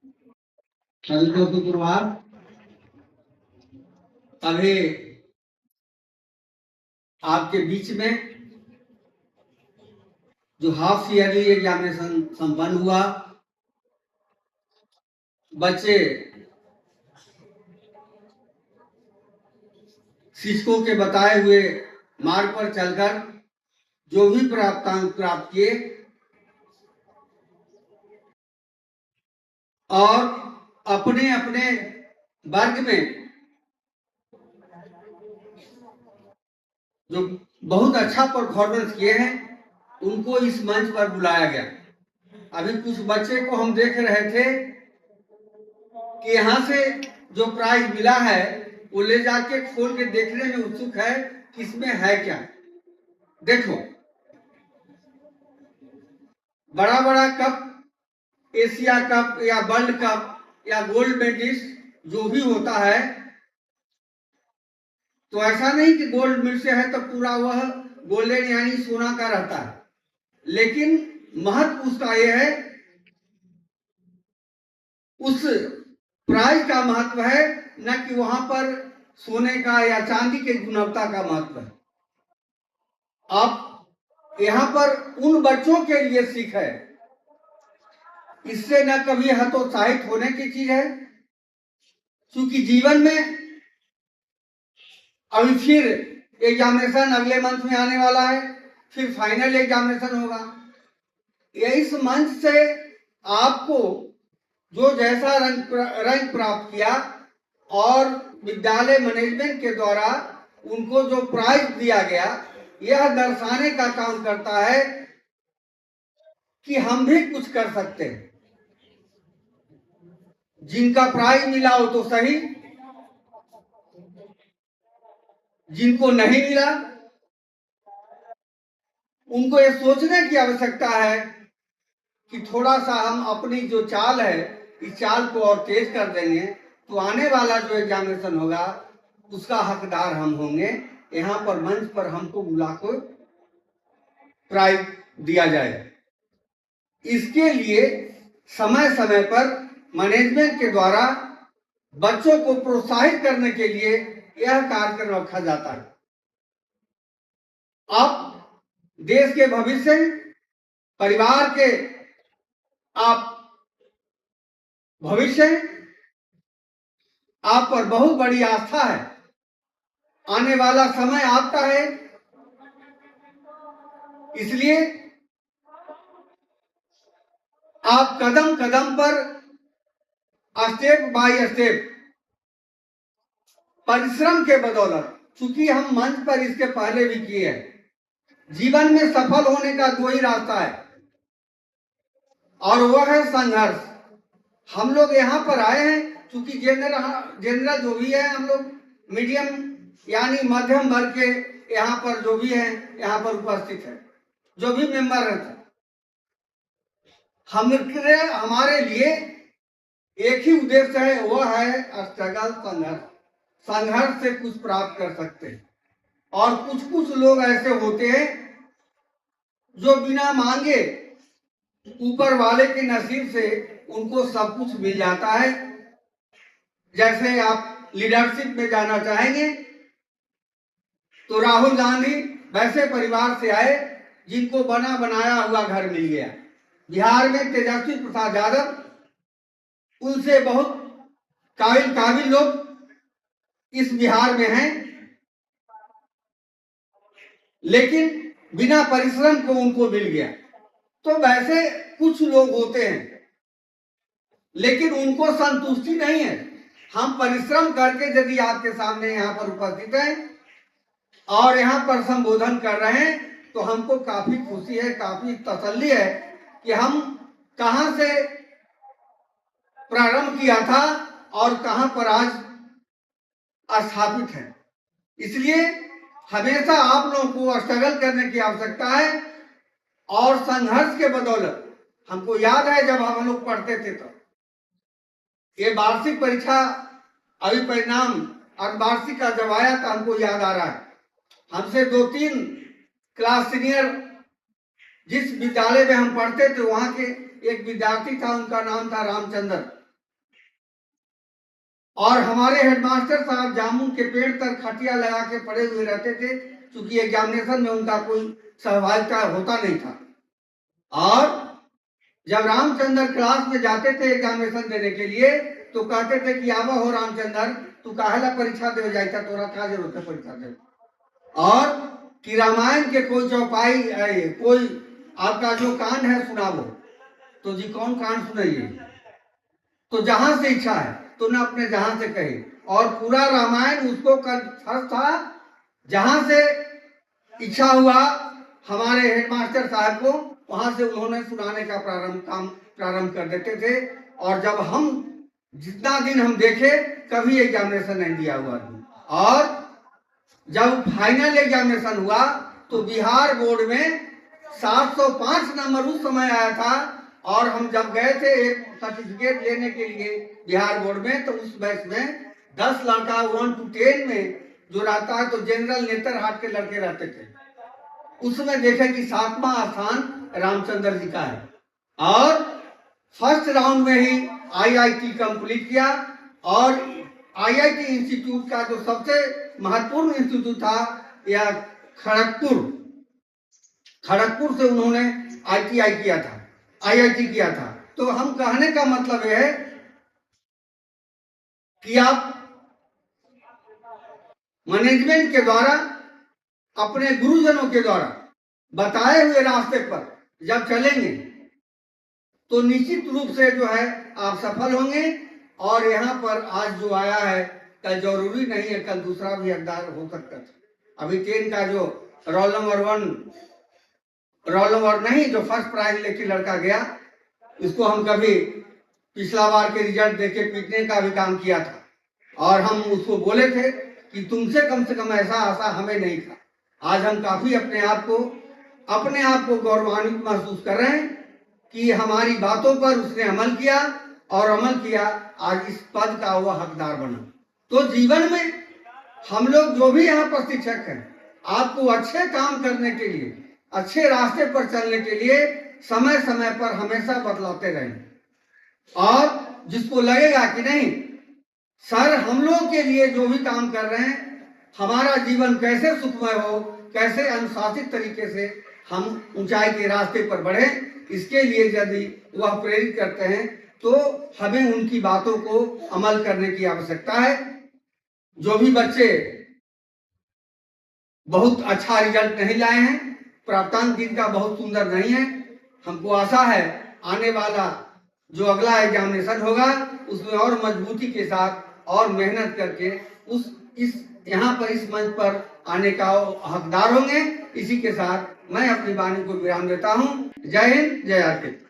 सभी को सुप्रभात। अभी आपके बीच में जो हाफ ईयरली एग्जामिनेशन संपन्न हुआ, बच्चे शिक्षकों के बताए हुए मार्ग पर चलकर जो भी प्राप्तांक प्राप्त किए और अपने अपने वर्ग में जो बहुत अच्छा परफॉर्मेंस किए हैं उनको इस मंच पर बुलाया गया। अभी कुछ बच्चे को हम देख रहे थे कि यहाँ से जो प्राइज मिला है वो ले जाके खोल के देखने में उत्सुक है कि इसमें है क्या। देखो, बड़ा बड़ा कप, एशिया कप या वर्ल्ड कप या गोल्ड मेडलिस्ट जो भी होता है, तो ऐसा नहीं कि गोल्ड मेडल से है तो पूरा वह गोल्डन यानी सोना का रहता है, लेकिन महत्व उसका यह है, उस प्राइज का महत्व है, न कि वहां पर सोने का या चांदी के गुणवत्ता का महत्व है। अब यहाँ पर उन बच्चों के लिए सीख है, इससे न कभी हतोत्साहित होने की चीज है, क्योंकि जीवन में अभी फिर एग्जामिनेशन अगले मंथ में आने वाला है, फिर फाइनल एग्जामिनेशन होगा। इस मंच से आपको जो जैसा रंग प्राप्त किया और विद्यालय मैनेजमेंट के द्वारा उनको जो प्राइज दिया गया, यह दर्शाने का काम करता है कि हम भी कुछ कर सकते हैं। जिनका प्राइज मिला हो तो सही, जिनको नहीं मिला उनको ये सोचने की आवश्यकता है कि थोड़ा सा हम अपनी जो चाल है इस चाल को और तेज कर देंगे तो आने वाला जो एग्जामिनेशन होगा उसका हकदार हम होंगे। यहाँ पर मंच पर हमको बुलाकर प्राइज दिया जाए। इसके लिए समय समय पर मैनेजमेंट के द्वारा बच्चों को प्रोत्साहित करने के लिए यह कार्यक्रम रखा जाता है। अब देश के भविष्य, परिवार के आप भविष्य, आप पर बहुत बड़ी आस्था है। आने वाला समय आपका है, इसलिए आप कदम कदम पर स्टेप बाय स्टेप परिश्रम के बदौलत, चूंकि हम मंच पर इसके पहले भी किए हैं, जीवन में सफल होने का दो ही रास्ता है और वह है संघर्ष। हम लोग यहाँ पर आए हैं क्योंकि जनरल जो भी है, हम लोग मीडियम यानी मध्यम वर्ग के यहाँ पर जो भी है यहाँ पर उपस्थित है, जो भी मेंबर है, हमारे लिए एक ही उद्देश्य है, वह है स्ट्रगल, संघर्ष से कुछ प्राप्त कर सकते हैं। और कुछ कुछ लोग ऐसे होते हैं जो बिना मांगे ऊपर वाले के नसीब से उनको सब कुछ मिल जाता है। जैसे आप लीडरशिप में जाना चाहेंगे तो राहुल गांधी वैसे परिवार से आए जिनको बना बनाया हुआ घर मिल गया। बिहार में तेजस्वी प्रसाद यादव, उनसे बहुत काबिल लोग इस बिहार में हैं, लेकिन बिना परिश्रम को उनको मिल गया। तो वैसे कुछ लोग होते हैं, लेकिन उनको संतुष्टि नहीं है। हम परिश्रम करके यदि आपके सामने यहाँ पर उपस्थित हैं और यहाँ पर संबोधन कर रहे हैं तो हमको काफी खुशी है, काफी तसल्ली है कि हम कहां से प्रारंभ किया था और कहां पर आज स्थापित है। इसलिए हमेशा आप लोगों को स्ट्रगल करने की आवश्यकता है और संघर्ष के बदौलत, हमको याद है जब हम लोग पढ़ते थे तो ये वार्षिक परीक्षा, अभी परिणाम अर्धवार्षिक का जब आया तो हमको याद आ रहा है, हमसे 2-3 क्लास सीनियर जिस विद्यालय में हम पढ़ते थे वहां के एक विद्यार्थी था, उनका नाम था रामचंद्र। और हमारे हेडमास्टर साहब जामुन के पेड़ पर खटिया लगा के पड़े हुए रहते थे, क्योंकि एग्जामिनेशन में उनका कोई सहभागिता होता नहीं था। और जब रामचंद्र क्लास में जाते थे एग्जामिनेशन देने के लिए, तो कहते थे कि आवा हो रामचंद्र, तू काहेला परीक्षा दे जाता, तोरा क्या जरूरत है परीक्षा दे। और कि रामायण के कोई चौपाई कोई आपका जो कांड है सुनावो, तो जी कौन कांड सुनाइए, तो जहां से इच्छा है तो न अपने जहां से कहे। और पूरा रामायण उसको फर्स्ट था, जहां से इच्छा हुआ हमारे हेडमास्टर साहब को, वहां से उन्होंने सुनाने का प्रारंभ कर देते थे। और जब हम जितना दिन हम देखे, कभी एग्जामिनेशन नहीं दिया हुआ था। और जब फाइनल एग्जामिनेशन हुआ तो बिहार बोर्ड में 705 नंबर उस समय आया था। और हम जब गए थे एक सर्टिफिकेट लेने के लिए बिहार बोर्ड में, तो उस बैच में 10 लड़का 1 to 10 में जो रहता है, तो जनरल नेतरहाट के लड़के रहते थे। उसमें देखे कि 7वां स्थान रामचंद्र जी का है। और फर्स्ट राउंड में ही आईआईटी कंप्लीट किया। और आईआईटी इंस्टीट्यूट का जो सबसे महत्वपूर्ण इंस्टीट्यूट था यह खड़गपुर से उन्होंने आईआईटी किया था। तो हम कहने का मतलब यह है कि आप मैनेजमेंट के द्वारा, अपने गुरुजनों के द्वारा बताए हुए रास्ते पर जब चलेंगे तो निश्चित रूप से जो है आप सफल होंगे। और यहाँ पर आज जो आया है, कल जरूरी नहीं है कल दूसरा भी हकदार हो सकता था। अभी 10 का जो रोल नंबर नहीं, जो फर्स्ट प्राइज लेके लड़का गया, उसको हम कभी पिछला बार के रिजल्ट देके पीटने का भी काम किया था। और हम उसको बोले थे कि तुमसे कम से कम ऐसा आशा हमें नहीं था। आज हम काफी अपने आप को गौरवान्वित महसूस कर रहे हैं कि हमारी बातों पर उसने अमल किया, और अमल किया आज इस पद का वह हकदार बना। तो जीवन में हम लोग जो भी यहाँ पर शिक्षक हैं, आपको अच्छे काम करने के लिए, अच्छे रास्ते पर चलने के लिए समय समय पर हमेशा बतलाते रहें। और जिसको लगेगा कि नहीं सर हम लोग के लिए जो भी काम कर रहे हैं, हमारा जीवन कैसे सुखमय हो, कैसे अनुशासित तरीके से हम ऊंचाई के रास्ते पर बढ़े, इसके लिए यदि वह प्रेरित करते हैं तो हमें उनकी बातों को अमल करने की आवश्यकता है। जो भी बच्चे बहुत अच्छा रिजल्ट नहीं लाए हैं, प्राप्तांक जिनका बहुत सुंदर नहीं है, हमको आशा है आने वाला जो अगला एग्जामिनेशन होगा उसमें और मजबूती के साथ और मेहनत करके यहाँ पर इस मंच पर आने का हकदार होंगे। इसी के साथ मैं अपनी वाणी को विराम देता हूँ। जय हिंद, जय आरके।